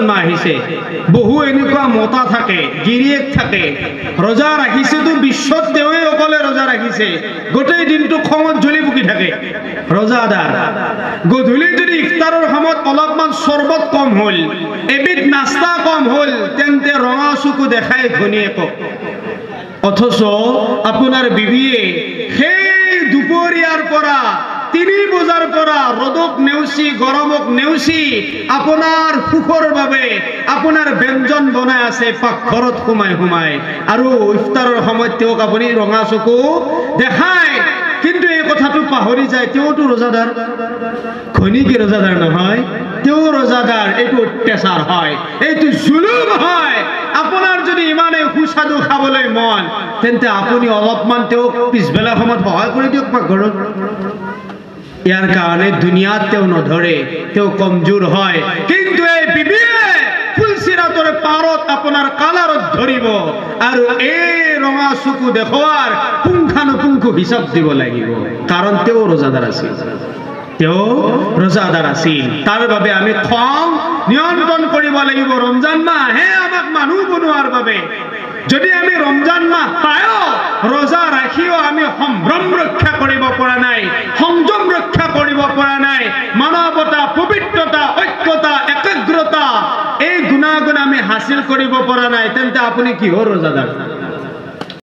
মাহ আহিছে বহু এনেকুৱা মতা থাকে গিৰিয়েক থাকে ৰোজা ৰাখিছেতো বিশ্বত তেওঁৱে অকলে ৰোজা ৰাখিছে গোটেই দিনটো খঙত জ্বলি পুকি থাকে ৰোজাদাৰ গধূলি যদি ইফতাৰৰ সময়ত অলপমান চৰবত কম হ'ল এবিধ নাস্তা কম হ'ল তেন্তে ৰঙা চকু দেখাই ঘনীয়েকক অথচ আপোনাৰ বিবিয়ে সেই দুপৰীয়াৰ পৰা 3 বজাৰ পৰা ৰদক নেউচি গৰমক নেউচি আপোনাৰ সুখৰ বাবে আপোনাৰ ব্যঞ্জন বনাই আছে পাকঘৰত সোমাই সোমাই আৰু ইফতাৰৰ সময়ত তেওঁক আপুনি ৰঙা চকু দেখায় কিন্তু এই কথাটো পাহৰি যায় তেওঁতো ৰোজাদাৰ ঘৈণীকে ৰোজাদাৰ নহয় তেওঁ ৰোজাদাৰ এইটো অত্যাচাৰ হয় এইটো জুলুম হয় আপোনাৰ যদি ইমানে সুস্বাদু খাবলৈ মন তেন্তে আপুনি অলপমান তেওঁক পিছবেলা সময়ত সহায় কৰি দিয়ক পাকঘৰত ইয়াৰ কাৰণে দুনিয়াত তেওঁ নধৰে তেওঁ কমজোৰ হয় কিন্তু এই বিবিয়ে ফুলচিৰাতৰ পাৰত আপোনাৰ কালাৰত ধৰিব আৰু এই ৰঙা চকু দেখুৱাৰ পুংখানুপুংখ হিচাপ দিব লাগিব কাৰণ তেওঁ ৰোজাদাৰ আছিল তাৰ বাবে আমি খং নিয়ন্ত্ৰণ কৰিব লাগিব ৰমজান মাহ হে আমাক মানুহ বনোৱাৰ বাবে যদি আমি ৰমজান মাহ পায়ো ৰোজা ৰাখিও আমি সম্ভ্ৰম ৰক্ষা কৰিব পৰা নাই সংযম ৰক্ষা কৰিব পৰা নাই মানৱতা পবিত্ৰতা ঐক্যতা একাগ্ৰতা এই গুণাগুণ আমি হাসিল কৰিব পৰা নাই তেন্তে আপুনি কিহৰ ৰোজাদাৰ